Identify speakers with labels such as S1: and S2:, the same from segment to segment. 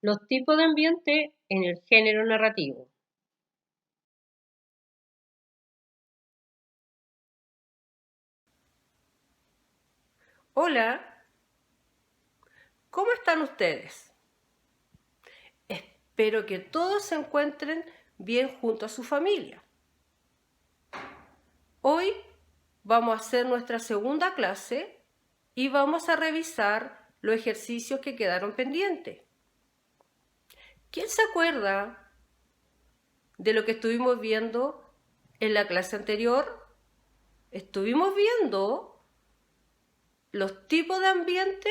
S1: Los tipos de ambiente en el género narrativo.
S2: Hola, ¿cómo están ustedes? Espero que todos se encuentren bien junto a su familia. Hoy vamos a hacer nuestra segunda clase y vamos a revisar los ejercicios que quedaron pendientes. ¿Quién se acuerda de lo que estuvimos viendo en la clase anterior? Estuvimos viendo los tipos de ambiente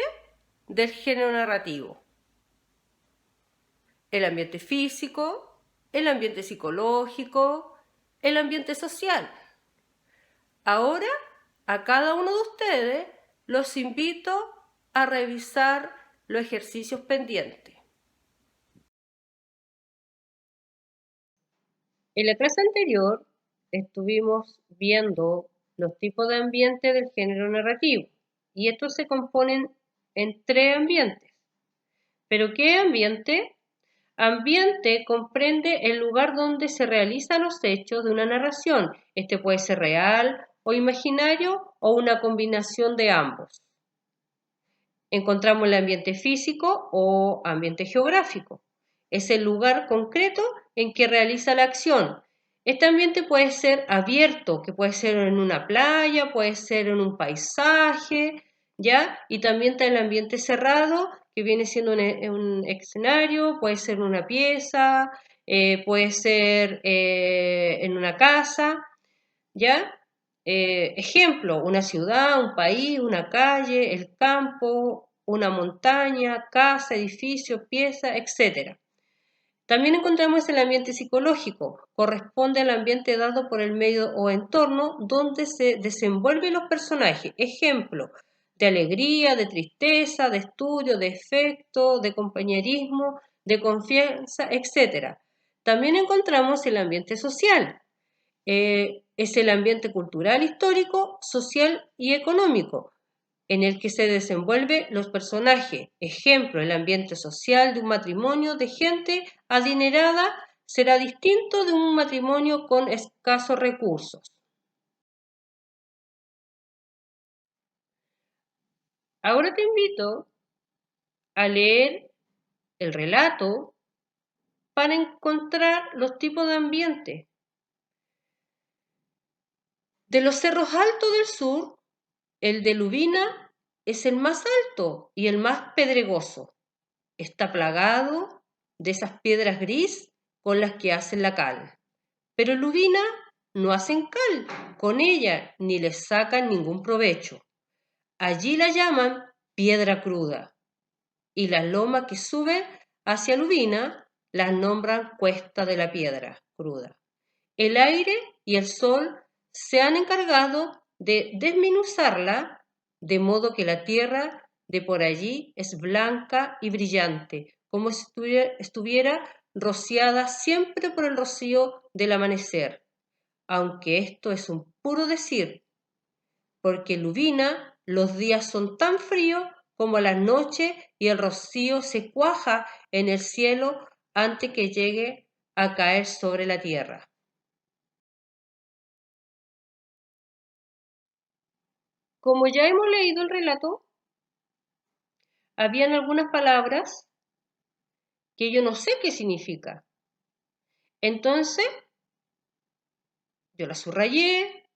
S2: del género narrativo. El ambiente físico, el ambiente psicológico, el ambiente social. Ahora, a cada uno de ustedes los invito a revisar los ejercicios pendientes.
S1: En la clase anterior estuvimos viendo los tipos de ambiente del género narrativo y estos se componen en tres ambientes. ¿Pero qué ambiente? Ambiente comprende el lugar donde se realizan los hechos de una narración. Este puede ser real o imaginario o una combinación de ambos. Encontramos el ambiente físico o ambiente geográfico. Es el lugar concreto en que realiza la acción. Este ambiente puede ser abierto, que puede ser en una playa, puede ser en un paisaje, ¿ya? Y también está el ambiente cerrado, que viene siendo un escenario, puede ser una pieza, puede ser en una casa, ¿ya? Ejemplo, una ciudad, un país, una calle, el campo, una montaña, casa, edificio, pieza, etc. También encontramos el ambiente psicológico, corresponde al ambiente dado por el medio o entorno donde se desenvuelven los personajes. Ejemplo, de alegría, de tristeza, de estudio, de efecto, de compañerismo, de confianza, etc. También encontramos el ambiente social, es el ambiente cultural, histórico, social y económico en el que se desenvuelven los personajes. Ejemplo, el ambiente social de un matrimonio de gente adinerada será distinto de un matrimonio con escasos recursos. Ahora te invito a leer el relato para encontrar los tipos de ambiente. De los cerros altos del sur, el de Lubina es el más alto y el más pedregoso. Está plagado de esas piedras gris con las que hacen la cal. Pero en Lubina no hacen cal con ella ni le sacan ningún provecho. Allí la llaman piedra cruda y las lomas que suben hacia Lubina las nombran cuesta de la piedra cruda. El aire y el sol se han encargado de desmenuzarla de modo que la tierra de por allí es blanca y brillante, como si estuviera rociada siempre por el rocío del amanecer, aunque esto es un puro decir, porque en Lubina los días son tan fríos como las noches y el rocío se cuaja en el cielo antes que llegue a caer sobre la tierra. Como ya hemos leído el relato, habían algunas palabras que yo no sé qué significa. Entonces, yo las subrayé,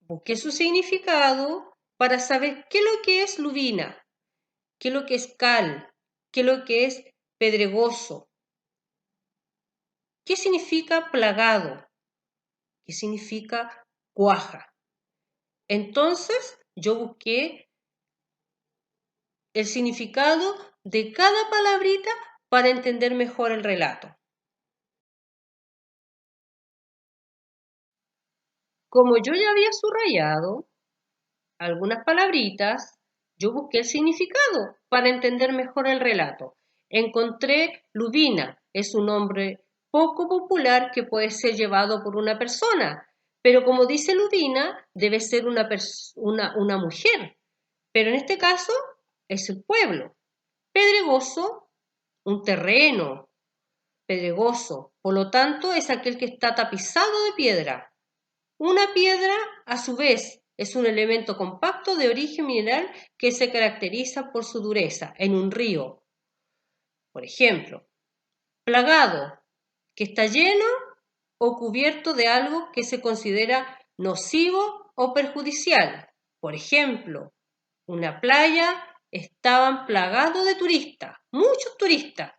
S1: busqué su significado para saber qué es lo que es lubina, qué es lo que es cal, qué es lo que es pedregoso, qué significa plagado, qué significa cuaja. Entonces, yo busqué el significado de cada palabrita para entender mejor el relato. Como yo ya había subrayado algunas palabritas, yo busqué el significado para entender mejor el relato. Encontré lubina, es un nombre poco popular que puede ser llevado por una persona, pero como dice lubina, debe ser una mujer, pero en este caso es el pueblo. Pedregoso un terreno pedregoso. Por lo tanto, es aquel que está tapizado de piedra. Una piedra, a su vez, es un elemento compacto de origen mineral que se caracteriza por su dureza en un río. Por ejemplo, plagado, que está lleno o cubierto de algo que se considera nocivo o perjudicial. Por ejemplo, una playa estaban plagados de turistas, muchos turistas.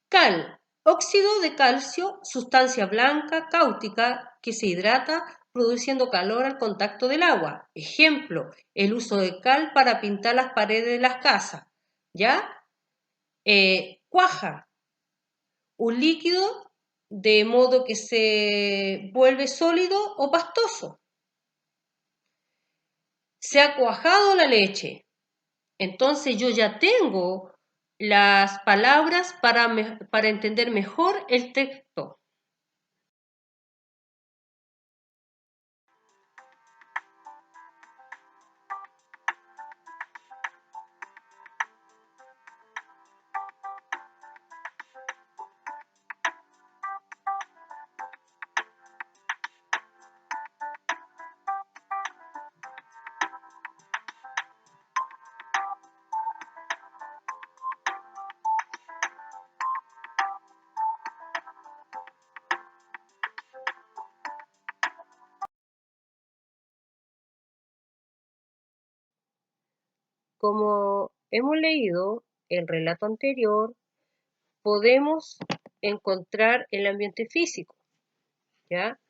S1: Cal, óxido de calcio, sustancia blanca, cáustica, que se hidrata produciendo calor al contacto del agua. Ejemplo, el uso de cal para pintar las paredes de las casas. ¿Ya? Cuaja, un líquido de modo que se vuelve sólido o pastoso. Se ha cuajado la leche. Entonces yo ya tengo las palabras para entender mejor el texto. Como hemos leído el relato anterior, podemos encontrar el ambiente físico, ¿ya?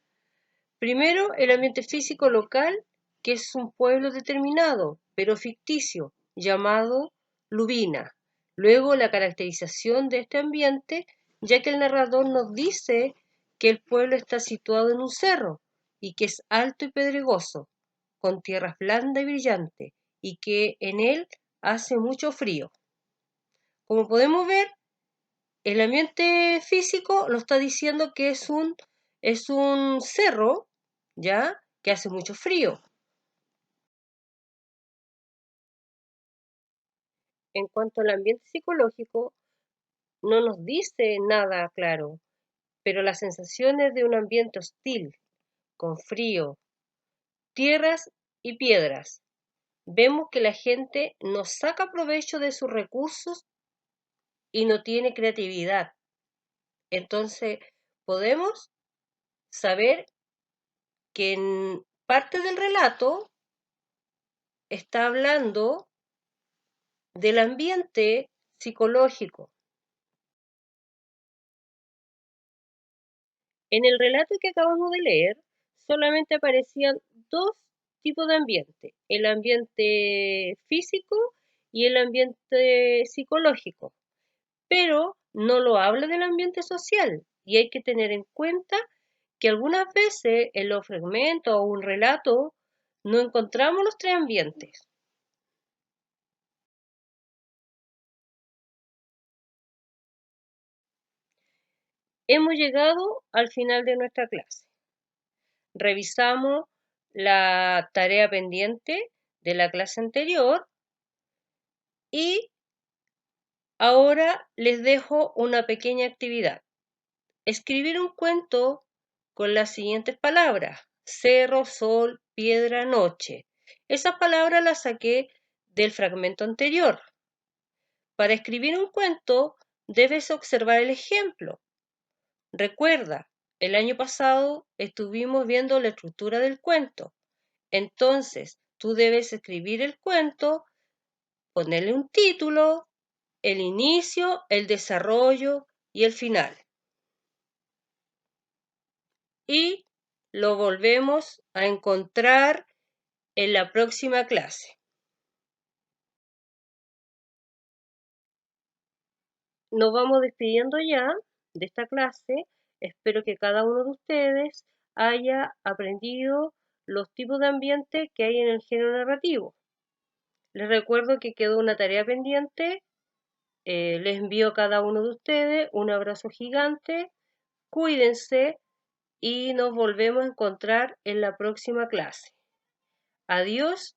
S1: Primero, el ambiente físico local, que es un pueblo determinado, pero ficticio, llamado Lubina. Luego, la caracterización de este ambiente, ya que el narrador nos dice que el pueblo está situado en un cerro y que es alto y pedregoso, con tierras blandas y brillantes, y que en él hace mucho frío. Como podemos ver, el ambiente físico lo está diciendo que es un cerro, ¿ya? Que hace mucho frío. En cuanto al ambiente psicológico, no nos dice nada claro, pero las sensaciones de un ambiente hostil, con frío, tierras y piedras. Vemos que la gente no saca provecho de sus recursos y no tiene creatividad. Entonces, podemos saber que en parte del relato está hablando del ambiente psicológico. En el relato que acabamos de leer, solamente aparecían dos tipos de ambiente, el ambiente físico y el ambiente psicológico, pero no lo habla del ambiente social y hay que tener en cuenta que algunas veces en los fragmentos o un relato no encontramos los tres ambientes. Hemos llegado al final de nuestra clase. Revisamos la tarea pendiente de la clase anterior y ahora les dejo una pequeña actividad. Escribir un cuento con las siguientes palabras: cerro, sol, piedra, noche. Esas palabras las saqué del fragmento anterior. Para escribir un cuento debes observar el ejemplo. Recuerda, el año pasado estuvimos viendo la estructura del cuento. Entonces, tú debes escribir el cuento, ponerle un título, el inicio, el desarrollo y el final. Y lo volvemos a encontrar en la próxima clase. Nos vamos despidiendo ya de esta clase. Espero que cada uno de ustedes haya aprendido los tipos de ambiente que hay en el género narrativo. Les recuerdo que quedó una tarea pendiente. Les envío a cada uno de ustedes un abrazo gigante. Cuídense y nos volvemos a encontrar en la próxima clase. Adiós